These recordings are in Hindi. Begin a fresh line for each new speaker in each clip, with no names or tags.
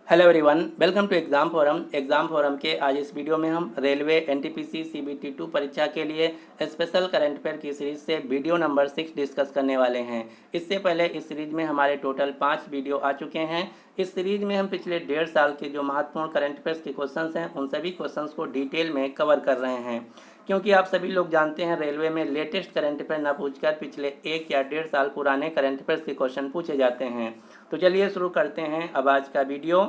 Hello everyone, welcome to exam forum के आज इस वीडियो में हम रेलवे एनटीपीसी सीबीटी 2 परीक्षा के लिए स्पेशल करंट अफेयर की सीरीज से वीडियो नंबर 6 डिस्कस करने वाले हैं। इससे पहले इस सीरीज में हमारे टोटल 5 वीडियो आ चुके हैं। इस सीरीज में हम पिछले 1.5 साल के जो महत्वपूर्ण करंट अफेयर्स के क्वेश्चंस हैं उन सभी क्वेश्चंस को डिटेल में कवर कर रहे हैं, क्योंकि आप सभी लोग जानते हैं रेलवे में लेटेस्ट करंट अफेयर ना पूछकर पिछले 1 या 1.5 साल पुराने करंट अफेयर्स के क्वेश्चन पूछे जाते हैं। तो चलिए शुरू करते हैं अब आज का वीडियो।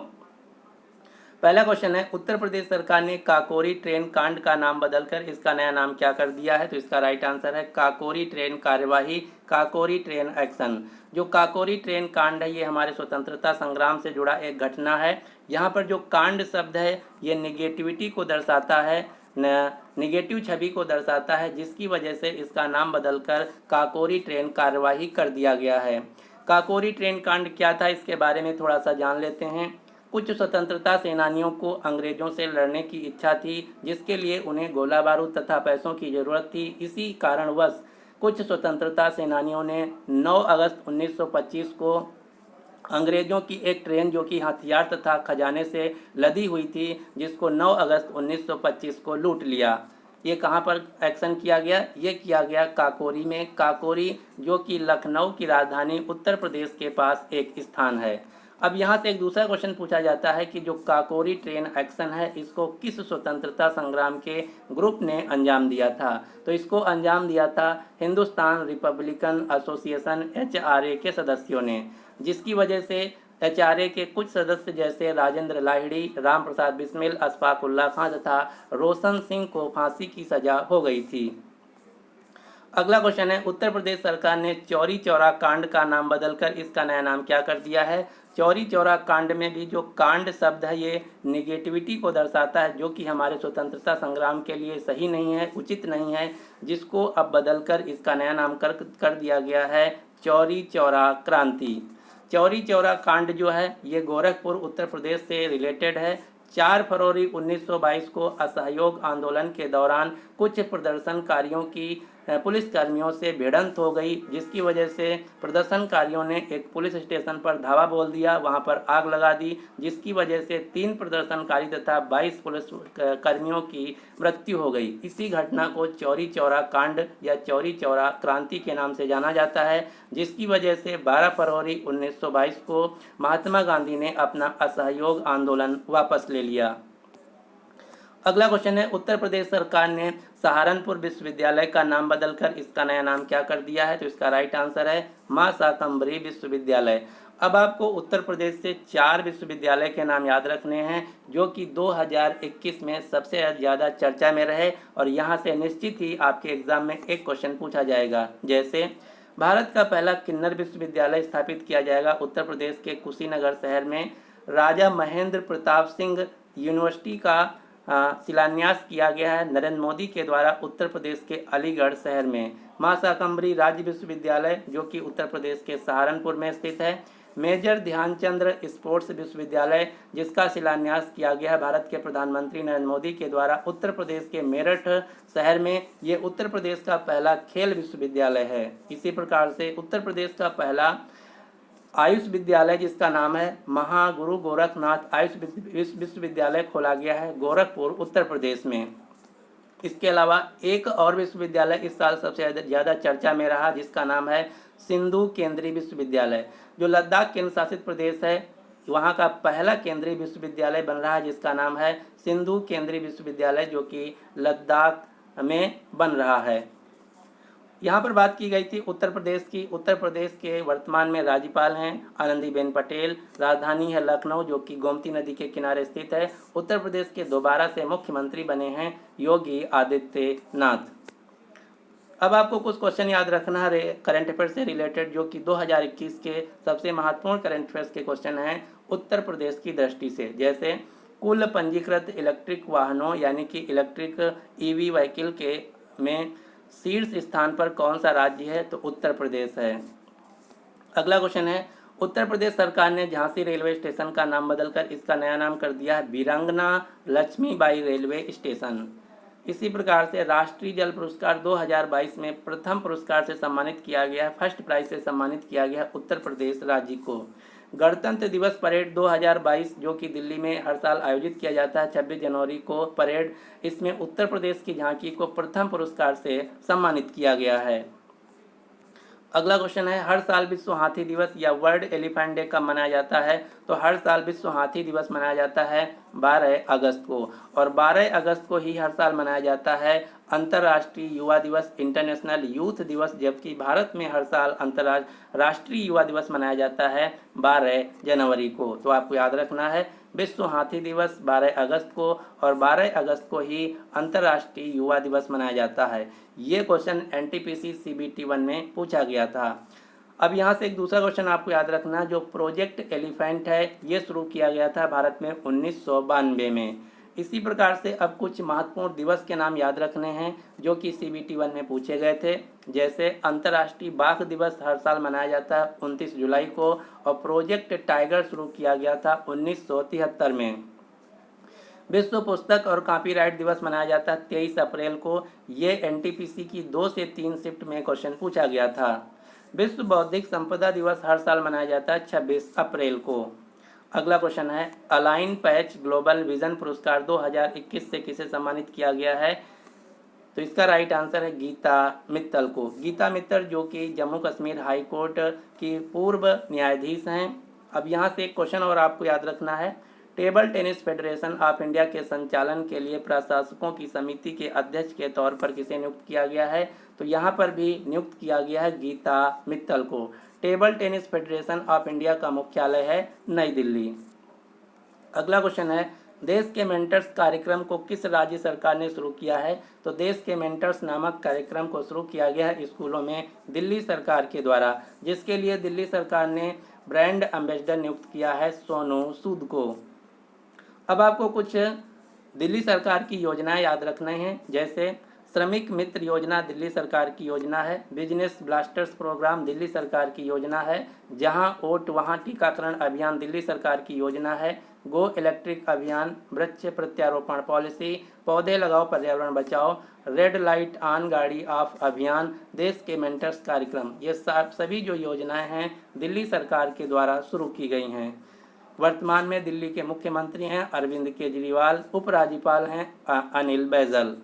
पहला क्वेश्चन है, उत्तर प्रदेश सरकार ने काकोरी ट्रेन कांड का नाम बदलकर इसका नया नाम क्या कर दिया है? तो इसका राइट आंसर है काकोरी ट्रेन कार्यवाही, काकोरी ट्रेन एक्शन। जो काकोरी ट्रेन कांड है ये हमारे स्वतंत्रता संग्राम से जुड़ा एक घटना है। यहाँ पर जो कांड शब्द है ये निगेटिविटी को दर्शाता है, निगेटिव छवि को दर्शाता है, जिसकी वजह से इसका नाम बदलकर काकोरी ट्रेन कार्यवाही कर दिया गया है। काकोरी ट्रेन कांड क्या था इसके बारे में थोड़ा सा जान लेते हैं। कुछ स्वतंत्रता सेनानियों को अंग्रेजों से लड़ने की इच्छा थी, जिसके लिए उन्हें गोला बारूद तथा पैसों की जरूरत थी। इसी कारणवश कुछ स्वतंत्रता सेनानियों ने 9 अगस्त 1925 को अंग्रेजों की एक ट्रेन जो कि हथियार तथा खजाने से लदी हुई थी, जिसको 9 अगस्त 1925 को लूट लिया। ये कहाँ पर एक्शन किया गया? ये किया गया काकोरी में। काकोरी जो कि लखनऊ की राजधानी उत्तर प्रदेश के पास एक स्थान है। अब यहाँ से एक दूसरा क्वेश्चन पूछा जाता है कि जो काकोरी ट्रेन एक्शन है इसको किस स्वतंत्रता संग्राम के ग्रुप ने अंजाम दिया था? तो इसको अंजाम दिया था हिंदुस्तान रिपब्लिकन एसोसिएशन HRA के सदस्यों ने, जिसकी वजह से HRA के कुछ सदस्य जैसे राजेंद्र लाहिड़ी, राम प्रसाद बिस्मिल, अशफाक उल्लाह खां तथा रोशन सिंह को फांसी की सजा हो गई थी। अगला क्वेश्चन है, उत्तर प्रदेश सरकार ने चौरी चौरा कांड का नाम बदलकर इसका नया नाम क्या कर दिया है? चौरी चौरा कांड में भी जो कांड शब्द है ये निगेटिविटी को दर्शाता है, जो कि हमारे स्वतंत्रता संग्राम के लिए सही नहीं है, उचित नहीं है, जिसको अब बदलकर इसका नया नाम कर दिया गया है चौरी चौरा क्रांति। चौरी चौरा कांड जो है ये गोरखपुर उत्तर प्रदेश से रिलेटेड है। 4 फरवरी 1922 को असहयोग आंदोलन के दौरान कुछ प्रदर्शनकारियों की पुलिसकर्मियों से भिड़ंत हो गई, जिसकी वजह से प्रदर्शनकारियों ने एक पुलिस स्टेशन पर धावा बोल दिया, वहां पर आग लगा दी, जिसकी वजह से 3 प्रदर्शनकारी तथा 22 पुलिस कर्मियों की मृत्यु हो गई। इसी घटना को चौरी चौरा कांड या चौरी चौरा क्रांति के नाम से जाना जाता है, जिसकी वजह से 12 फरवरी 1922 को महात्मा गांधी ने अपना असहयोग आंदोलन वापस ले लिया। अगला क्वेश्चन है, उत्तर प्रदेश सरकार ने सहारनपुर विश्वविद्यालय का नाम बदलकर इसका नया नाम क्या कर दिया है? तो इसका राइट आंसर है मां शाकंभरी विश्वविद्यालय। अब आपको उत्तर प्रदेश से 4 विश्वविद्यालय के नाम याद रखने हैं जो कि 2021 में सबसे ज़्यादा चर्चा में रहे, और यहाँ से निश्चित ही आपके एग्जाम में एक क्वेश्चन पूछा जाएगा। जैसे भारत का पहला किन्नर विश्वविद्यालय स्थापित किया जाएगा उत्तर प्रदेश के कुशीनगर शहर में। राजा महेंद्र प्रताप सिंह यूनिवर्सिटी का शिलान्यास किया गया है नरेंद्र मोदी के द्वारा उत्तर प्रदेश के अलीगढ़ शहर में। मां शाकंभरी राज्य विश्वविद्यालय जो कि उत्तर प्रदेश के सहारनपुर में स्थित है। मेजर ध्यानचंद्र स्पोर्ट्स विश्वविद्यालय जिसका शिलान्यास किया गया है भारत के प्रधानमंत्री नरेंद्र मोदी के द्वारा उत्तर प्रदेश के मेरठ शहर में। ये उत्तर प्रदेश का पहला खेल विश्वविद्यालय है। इसी प्रकार से उत्तर प्रदेश का पहला आयुष विद्यालय जिसका नाम है महागुरु गोरखनाथ आयुष विश्वविद्यालय खोला गया है गोरखपुर उत्तर प्रदेश में। इसके अलावा एक और विश्वविद्यालय इस साल सबसे ज़्यादा चर्चा में रहा, जिसका नाम है सिंधु केंद्रीय विश्वविद्यालय, जो लद्दाख केंद्र शासित प्रदेश है। वहाँ का पहला केंद्रीय विश्वविद्यालय बन रहा है जिसका नाम है सिंधु केंद्रीय विश्वविद्यालय, जो कि लद्दाख में बन रहा है। यहाँ पर बात की गई थी उत्तर प्रदेश की। उत्तर प्रदेश के वर्तमान में राज्यपाल हैं आनंदीबेन पटेल। राजधानी है लखनऊ जो कि गोमती नदी के किनारे स्थित है। उत्तर प्रदेश के दोबारा से मुख्यमंत्री बने हैं योगी आदित्यनाथ। अब आपको कुछ क्वेश्चन याद रखना है करंट अफेयर से रिलेटेड, जो कि 2021 के सबसे महत्वपूर्ण करंट अफेयर्स के क्वेश्चन हैं उत्तर प्रदेश की दृष्टि से। जैसे कुल पंजीकृत इलेक्ट्रिक वाहनों यानी कि इलेक्ट्रिक EV व्हीकल के में शीर्ष स्थान पर कौन सा राज्य है? तो उत्तर प्रदेश है। अगला क्वेश्चन है, उत्तर प्रदेश सरकार ने झांसी रेलवे स्टेशन का नाम बदलकर इसका नया नाम कर दिया है वीरांगना लक्ष्मीबाई रेलवे स्टेशन। इसी प्रकार से राष्ट्रीय जल पुरस्कार 2022 में प्रथम पुरस्कार से सम्मानित किया गया है, फर्स्ट प्राइज से सम्मानित किया गया है उत्तर प्रदेश राज्य को। गणतंत्र दिवस परेड 2022 जो कि दिल्ली में हर साल आयोजित किया जाता है 26 जनवरी को परेड, इसमें उत्तर प्रदेश की झांकी को प्रथम पुरस्कार से सम्मानित किया गया है। अगला क्वेश्चन है, हर साल विश्व हाथी दिवस या वर्ल्ड एलिफेंट डे कब मनाया जाता है? तो हर साल विश्व हाथी दिवस मनाया जाता है 12 अगस्त को, और 12 अगस्त को ही हर साल मनाया जाता है अंतर्राष्ट्रीय युवा दिवस, इंटरनेशनल यूथ दिवस, जबकि भारत में हर साल अंतर्राष्ट्रीय युवा दिवस मनाया जाता है 12 जनवरी को। तो आपको याद रखना है विश्व हाथी दिवस 12 अगस्त को, और 12 अगस्त को ही अंतर्राष्ट्रीय युवा दिवस मनाया जाता है। ये क्वेश्चन एनटीपीसी सीबीटी 1 में पूछा गया था। अब यहाँ से एक दूसरा क्वेश्चन आपको याद रखना, जो प्रोजेक्ट एलिफेंट है ये शुरू किया गया था भारत में 1992 में। इसी प्रकार से अब कुछ महत्वपूर्ण दिवस के नाम याद रखने हैं जो कि सीबीटी 1 में पूछे गए थे। जैसे अंतर्राष्ट्रीय बाघ दिवस हर साल मनाया जाता है 29 जुलाई को, और प्रोजेक्ट टाइगर शुरू किया गया था 1973 में। विश्व पुस्तक और कॉपीराइट दिवस मनाया जाता है 23 अप्रैल को। ये एनटीपीसी की 2 से 3 शिफ्ट में क्वेश्चन पूछा गया था। विश्व बौद्धिक संपदा दिवस हर साल मनाया जाता है 26 अप्रैल को। अगला क्वेश्चन है, अलाइन पैच ग्लोबल विजन पुरस्कार 2021 से किसे सम्मानित किया गया है? तो इसका राइट आंसर है गीता मित्तल को। गीता मित्तल जो कि जम्मू कश्मीर हाई कोर्ट की पूर्व न्यायाधीश हैं। अब यहाँ से एक क्वेश्चन और आपको याद रखना है, table tennis federation of India के संचालन के लिए प्रशासकों की समिति के अध्यक्ष के तौर पर किसे नियुक्त किया गया है? तो यहाँ पर भी नियुक्त किया गया है गीता मित्तल को। Table tennis federation of India का मुख्यालय है नई दिल्ली। अगला क्वेश्चन है, देश के मेंटर्स कार्यक्रम को किस राज्य सरकार ने शुरू किया है? तो देश के मेंटर्स नामक कार्यक्रम को शुरू किया गया है स्कूलों में दिल्ली सरकार के द्वारा, जिसके लिए दिल्ली सरकार ने ब्रांड एम्बेसडर नियुक्त किया है सोनू सूद को। अब आपको कुछ दिल्ली सरकार की योजनाएं याद रखना है, जैसे श्रमिक मित्र योजना दिल्ली सरकार की योजना है, बिजनेस ब्लास्टर्स प्रोग्राम दिल्ली सरकार की योजना है, जहां वोट वहां टीकाकरण अभियान दिल्ली सरकार की योजना है, गो इलेक्ट्रिक अभियान, वृक्ष प्रत्यारोपण पॉलिसी, पौधे लगाओ पर्यावरण बचाओ, रेड लाइट ऑन गाड़ी ऑफ अभियान, देश के मेंटर्स कार्यक्रम, ये सभी जो योजनाएं हैं दिल्ली सरकार के द्वारा शुरू की गई हैं। वर्तमान में दिल्ली के मुख्यमंत्री हैं अरविंद केजरीवाल, उपराज्यपाल हैं अनिल बैजल।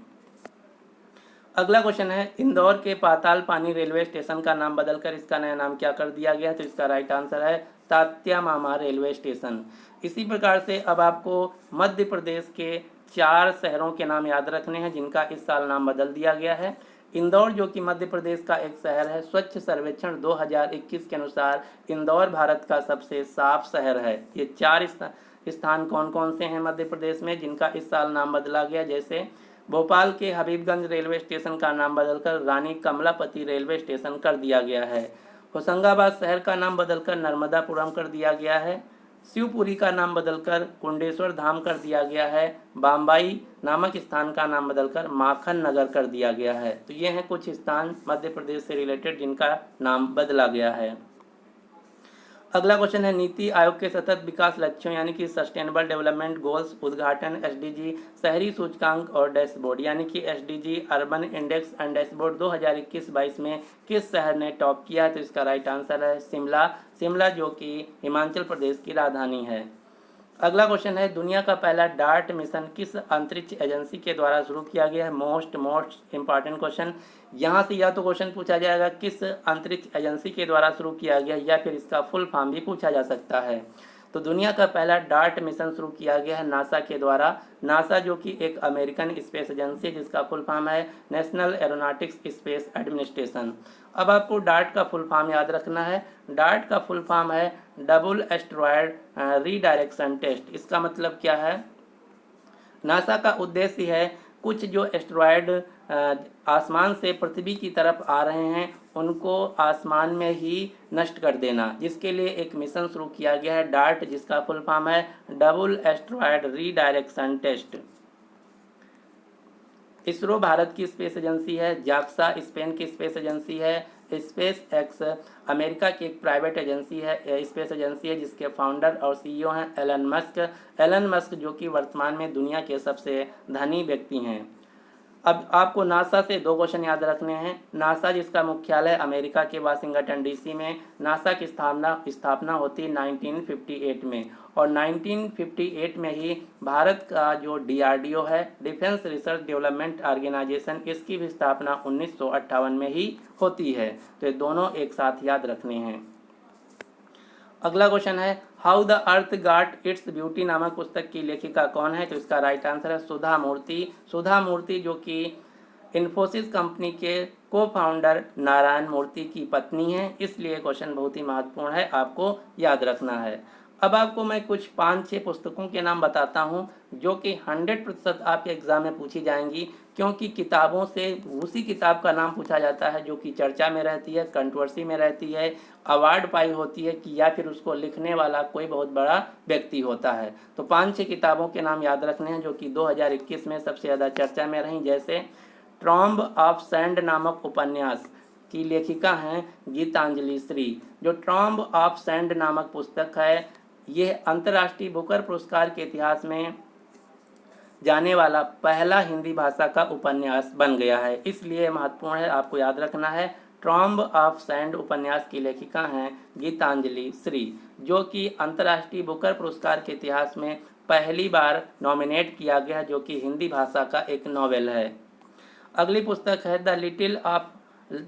अगला क्वेश्चन है, इंदौर के पाताल पानी रेलवे स्टेशन का नाम बदलकर इसका नया नाम क्या कर दिया गया है? तो इसका राइट आंसर है तात्या मामा रेलवे स्टेशन। इसी प्रकार से अब आपको मध्य प्रदेश के 4 शहरों के नाम याद रखने हैं जिनका इस साल नाम बदल दिया गया है। इंदौर जो कि मध्य प्रदेश का एक शहर है, स्वच्छ सर्वेक्षण 2021 के अनुसार इंदौर भारत का सबसे साफ शहर है। ये 4 स्थान कौन कौन से हैं मध्य प्रदेश में जिनका इस साल नाम बदला गया? जैसे भोपाल के हबीबगंज रेलवे स्टेशन का नाम बदलकर रानी कमलापति रेलवे स्टेशन कर दिया गया है। होशंगाबाद शहर का नाम बदलकर नर्मदापुरम कर दिया गया है। शिवपुरी का नाम बदलकर कुंडेश्वर धाम कर दिया गया है। बाम्बाई नामक स्थान का नाम बदलकर माखन नगर कर दिया गया है। तो ये हैं कुछ स्थान मध्य प्रदेश से रिलेटेड जिनका नाम बदला गया है। अगला क्वेश्चन है, नीति आयोग के सतत विकास लक्ष्यों यानी कि सस्टेनेबल डेवलपमेंट गोल्स उद्घाटन, एसडीजी शहरी सूचकांक और डैशबोर्ड यानी कि SDG urban index and dashboard 2021-22 में किस शहर ने टॉप किया? तो इसका राइट आंसर है शिमला। शिमला जो कि हिमाचल प्रदेश की राजधानी है। अगला क्वेश्चन है, दुनिया का पहला डार्ट मिशन किस अंतरिक्ष एजेंसी के द्वारा शुरू किया गया है? Most important question. यहाँ से या तो क्वेश्चन पूछा जाएगा किस अंतरिक्ष एजेंसी के द्वारा शुरू किया गया, या फिर इसका फुल फॉर्म भी पूछा जा सकता है। तो दुनिया का पहला डार्ट मिशन शुरू किया गया है नासा के द्वारा। नासा जो कि एक अमेरिकन स्पेस एजेंसी है जिसका फुल फॉर्म है नेशनल एरोनॉटिक्स स्पेस एडमिनिस्ट्रेशन। अब आपको डार्ट का फुल फॉर्म याद रखना है। डार्ट का फुल फॉर्म है डबल एस्टेरॉयड रीडायरेक्शन टेस्ट। इसका मतलब क्या है? नासा का उद्देश्य है कुछ जो एस्टेरॉयड आसमान से पृथ्वी की तरफ आ रहे हैं उनको आसमान में ही नष्ट कर देना, जिसके लिए एक मिशन शुरू किया गया है डार्ट, जिसका फुल फॉर्म है double asteroid redirection test. ISRO Bharat की स्पेस एजेंसी है। जाक्सा स्पेन की स्पेस एजेंसी है। स्पेस एक्स अमेरिका की एक प्राइवेट एजेंसी है, स्पेस एजेंसी है जिसके फाउंडर और सीईओ हैं एलन मस्क जो कि वर्तमान में दुनिया के सबसे धनी व्यक्ति हैं। अब आपको नासा से 2 क्वेश्चन याद रखने हैं। नासा जिसका मुख्यालय अमेरिका के वाशिंगटन डीसी में, नासा की स्थापना होती 1958 में, और 1958 में ही भारत का जो DRDO है, डिफेंस रिसर्च डेवलपमेंट ऑर्गेनाइजेशन, इसकी भी स्थापना 1958 में ही होती है। तो ये दोनों एक साथ याद रखने हैं। अगला क्वेश्चन है how the earth got its beauty नामक पुस्तक की लेखिका कौन है? तो इसका राइट आंसर है सुधा मूर्ति। सुधा मूर्ति जो कि इन्फोसिस कंपनी के को फाउंडर नारायण मूर्ति की पत्नी है, इसलिए क्वेश्चन बहुत ही महत्वपूर्ण है, आपको याद रखना है। अब आपको मैं कुछ 5-6 पुस्तकों के नाम बताता हूं जो कि 100% आपके एग्जाम में पूछी जाएंगी, क्योंकि किताबों से उसी किताब का नाम पूछा जाता है जो कि चर्चा में रहती है, कंट्रोवर्सी में रहती है, अवार्ड पाई होती है कि या फिर उसको लिखने वाला कोई बहुत बड़ा व्यक्ति होता है। तो 5-6 किताबों के नाम याद रखने हैं जो कि 2021 में सबसे ज़्यादा चर्चा में रहीं। जैसे ट्रॉम्ब ऑफ सैंड नामक उपन्यास की लेखिका हैं गीतांजलि श्री। जो ट्रॉम्ब ऑफ सैंड नामक पुस्तक है, यह अंतर्राष्ट्रीय बुकर पुरस्कार के इतिहास में जाने वाला पहला हिंदी भाषा का उपन्यास बन गया है, इसलिए महत्वपूर्ण है, आपको याद रखना है। ट्रॉम्ब ऑफ सैंड उपन्यास की लेखिका हैं गीतांजलि श्री, जो कि अंतर्राष्ट्रीय बुकर पुरस्कार के इतिहास में पहली बार नॉमिनेट किया गया है, जो कि हिंदी भाषा का एक नॉवेल है। अगली पुस्तक है the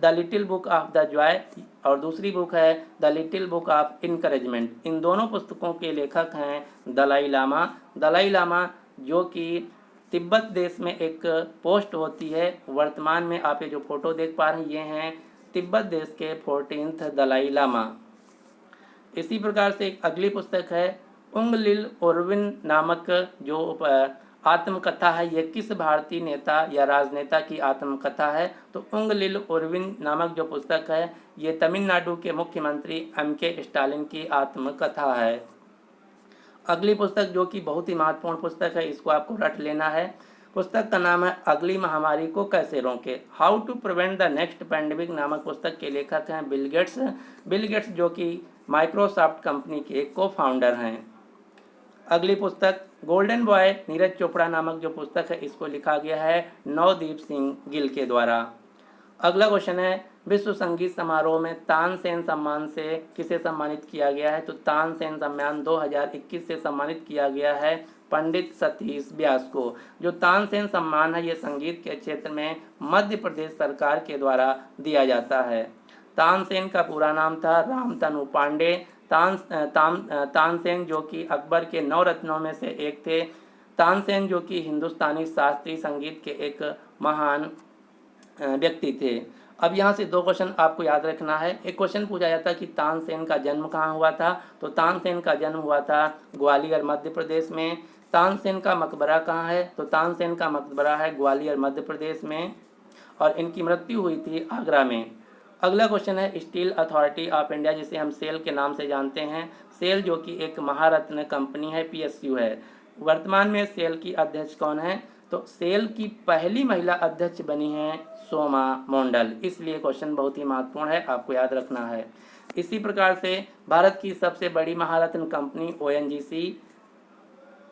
little book of the joy, और दूसरी बुक है the little book of encouragement. इन दोनों पुस्तकों के लेखक हैं दलाई लामा। दलाई लामा जो कि तिब्बत देश में एक पोस्ट होती है, वर्तमान में आप ये जो फोटो देख पा रहे हैं ये हैं तिब्बत देश के 14th दलाई लामा। इसी प्रकार से एक अगली पुस्तक है उंग लिल ओरविन नामक जो आत्मकथा है, ये किस भारतीय नेता या राजनेता की आत्मकथा है? तो उंग लिल ओरविन नामक जो पुस्तक है, ये तमिलनाडु के मुख्यमंत्री MK स्टालिन की आत्मकथा है। अगली पुस्तक जो कि बहुत ही महत्वपूर्ण पुस्तक है, इसको आपको रट लेना है। पुस्तक का नाम है अगली महामारी को कैसे रोकें, how to prevent the next pandemic नामक पुस्तक के लेखक हैं बिल गेट्स। बिल गेट्स जो कि माइक्रोसॉफ्ट कंपनी के को फाउंडर हैं। अगली पुस्तक गोल्डन बॉय नीरज चोपड़ा नामक जो पुस्तक है, इसको लिखा गया है नवदीप सिंह गिल के द्वारा। अगला क्वेश्चन है विश्व संगीत समारोह में तानसेन सम्मान से किसे सम्मानित किया गया है? तो तानसेन सम्मान 2021 से सम्मानित किया गया है पंडित सतीश व्यास को। जो तानसेन सम्मान है, ये संगीत के क्षेत्र में मध्य प्रदेश सरकार के द्वारा दिया जाता है। तानसेन का पूरा नाम था रामतनु पांडे। तानसेन जो कि अकबर के 9 रत्नों में से एक थे। तानसेन जो कि हिंदुस्तानी शास्त्रीय संगीत के एक महान व्यक्ति थे। अब यहाँ से 2 क्वेश्चन आपको याद रखना है। एक क्वेश्चन पूछा जाता है कि तानसेन का जन्म कहाँ हुआ था? तो तानसेन का जन्म हुआ था ग्वालियर मध्य प्रदेश में। तानसेन का मकबरा कहाँ है? तो तानसेन का मकबरा है ग्वालियर मध्य प्रदेश में, और इनकी मृत्यु हुई थी आगरा में। अगला क्वेश्चन है स्टील अथॉरिटी ऑफ इंडिया, जिसे हम सेल के नाम से जानते हैं। सेल जो कि एक महारत्न कंपनी है, PSU है। वर्तमान में सेल की अध्यक्ष कौन है? तो सेल की पहली महिला अध्यक्ष बनी है सोमा मोंडल, इसलिए क्वेश्चन बहुत ही महत्वपूर्ण है, आपको याद रखना है। इसी प्रकार से भारत की सबसे बड़ी महारत्न कंपनी ONGC,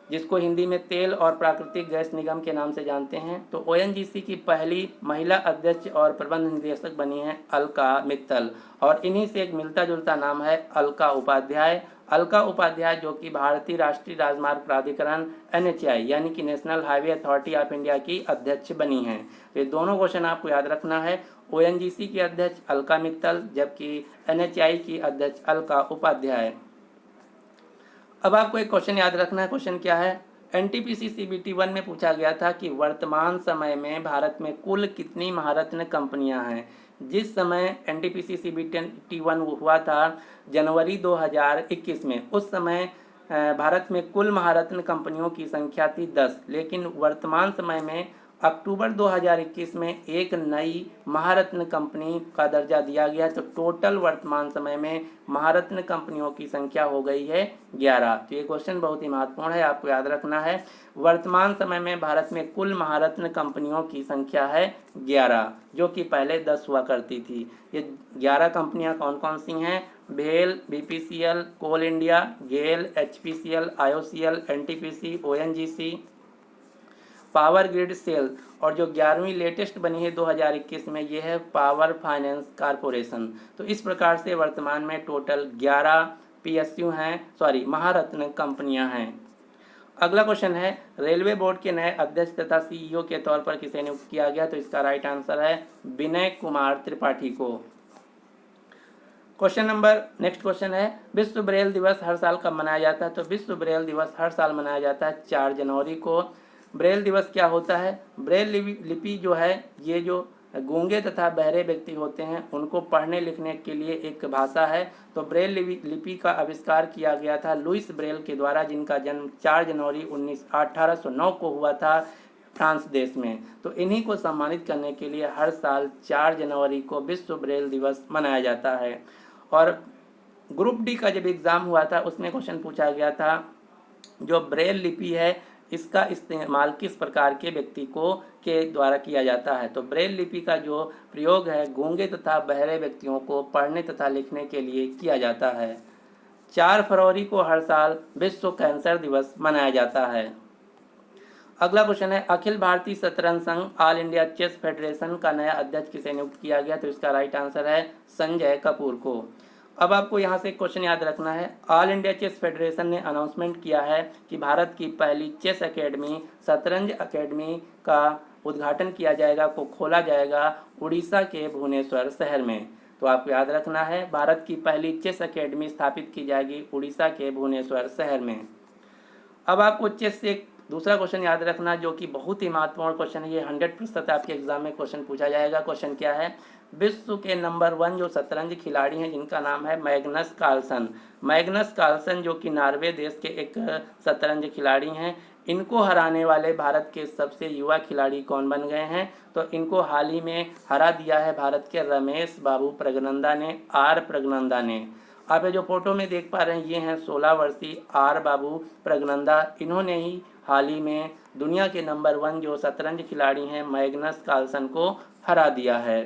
जिसको हिंदी में तेल और प्राकृतिक गैस निगम के नाम से जानते हैं, तो ONGC की पहली महिला अध्यक्ष और प्रबंध निदेशक बनी है अलका मित्तल, और इन्हीं से एक मिलता जुलता नाम है अलका उपाध्याय। अलका उपाध्याय जो कि भारतीय राष्ट्रीय राजमार्ग प्राधिकरण NHAI यानी कि national highway authority of India की अध्यक्ष बनी हैं। ये दोनों क्वेश्चन आपको याद रखना है। ONGC की अध्यक्ष अलका मित्तल, जबकि NHAI की अध्यक्ष अलका उपाध्याय। अब आपको एक क्वेश्चन याद रखना है। क्वेश्चन क्या है? NTPC CBT 1 में पूछा गया था कि वर्तमान समय में भारत में कुल कितनी महारत्न कंपनियां हैं? जिस समय NTPC CBT 1 हुआ था जनवरी 2021 में, उस समय भारत में कुल महारत्न कंपनियों की संख्या थी 10, लेकिन वर्तमान समय में अक्टूबर 2021 में एक नई महारत्न कंपनी का दर्जा दिया गया, तो टोटल वर्तमान समय में महारत्न कंपनियों की संख्या हो गई है 11। तो ये क्वेश्चन बहुत ही महत्वपूर्ण है, आपको याद रखना है। वर्तमान समय में भारत में कुल महारत्न कंपनियों की संख्या है 11, जो कि पहले 10 हुआ करती थी। ये 11 कंपनियां कौन कौन सी हैं? भेल, BPCL, कोल इंडिया, गेल, HPCL, IOCL, NTPC, ONGC, power grid cell, और जो 11वीं लेटेस्ट बनी है 2021 में, ये है पावर फाइनेंस कारपोरेशन। तो इस प्रकार से वर्तमान में टोटल 11 PSU हैं, सॉरी महारत्न कंपनियां हैं। अगला क्वेश्चन है, रेलवे बोर्ड के नए अध्यक्ष तथा CEO के तौर पर किसे नियुक्त किया गया? तो इसका राइट आंसर है विनय कुमार त्रिपाठी को। नेक्स्ट क्वेश्चन है, विश्व ब्रेल दिवस हर साल कब मनाया जाता है? तो विश्व ब्रेल दिवस हर साल मनाया जाता है 4 जनवरी को। ब्रेल दिवस क्या होता है? ब्रेल लिपि जो है, ये जो गूंगे तथा बहरे व्यक्ति होते हैं उनको पढ़ने लिखने के लिए एक भाषा है। तो ब्रेल लिपि का आविष्कार किया गया था लुइस ब्रेल के द्वारा, जिनका जन्म 4 जनवरी 1809 को हुआ था फ्रांस देश में। तो इन्हीं को सम्मानित करने के लिए हर साल 4 जनवरी को विश्व ब्रेल दिवस मनाया जाता है। और ग्रुप डी का जब एग्ज़ाम हुआ था उसमें क्वेश्चन पूछा गया था, जो ब्रेल लिपि है इसका इस्तेमाल किस प्रकार के व्यक्ति को के द्वारा किया जाता है? तो ब्रेल लिपि का जो प्रयोग है गूंगे तथा बहरे व्यक्तियों को पढ़ने तथा लिखने के लिए किया जाता है। 4 फरवरी को हर साल विश्व कैंसर दिवस मनाया जाता है। अगला क्वेश्चन है, अखिल भारतीय शतरंज संघ ऑल इंडिया चेस फेडरेशन का नया अध्यक्ष किसे नियुक्त किया गया? तो इसका राइट आंसर है संजय कपूर को। अब आपको यहाँ से क्वेश्चन याद रखना है, ऑल इंडिया चेस फेडरेशन ने अनाउंसमेंट किया है कि भारत की पहली चेस एकेडमी, शतरंज एकेडमी का उद्घाटन किया जाएगा, को खोला जाएगा उड़ीसा के भुवनेश्वर शहर में। तो आपको याद रखना है, भारत की पहली चेस एकेडमी स्थापित की जाएगी उड़ीसा के भुवनेश्वर शहर में। अब आपको चेस से एक दूसरा क्वेश्चन याद रखना जो कि बहुत ही महत्वपूर्ण क्वेश्चन है, ये 100% आपके एग्जाम में क्वेश्चन पूछा जाएगा। क्वेश्चन क्या है, विश्व के नंबर 1 जो शतरंज खिलाड़ी हैं जिनका नाम है मैग्नस कार्लसन। मैग्नस कार्लसन जो कि नॉर्वे देश के एक शतरंज खिलाड़ी हैं, इनको हराने वाले भारत के सबसे युवा खिलाड़ी कौन बन गए हैं? तो इनको हाल ही में हरा दिया है भारत के रमेश बाबू प्रगनंदा ने, आर प्रगनंदा ने। आप ये जो फोटो में देख पा रहे हैं ये हैं 16 वर्षीय आर बाबू प्रगनंदा। इन्होंने ही हाल ही में दुनिया के नंबर 1 जो शतरंज खिलाड़ी हैं मैग्नस कार्लसन को हरा दिया है।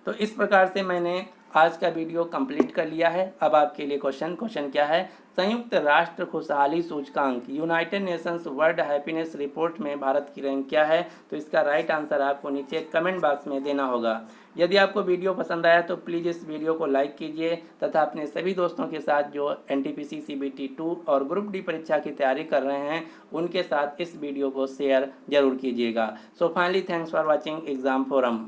तो इस प्रकार से मैंने आज का वीडियो कंप्लीट कर लिया है। अब आपके लिए क्वेश्चन क्या है, संयुक्त राष्ट्र खुशहाली सूचकांक United Nations world happiness report में भारत की रैंक क्या है? तो इसका राइट आंसर आपको नीचे कमेंट बॉक्स में देना होगा। यदि आपको वीडियो पसंद आया तो प्लीज़ इस वीडियो को लाइक कीजिए तथा अपने सभी दोस्तों के साथ जो NTPC CBT 2 और ग्रुप डी परीक्षा की तैयारी कर रहे हैं उनके साथ इस वीडियो को शेयर जरूर कीजिएगा। So finally thanks for watching exam forum.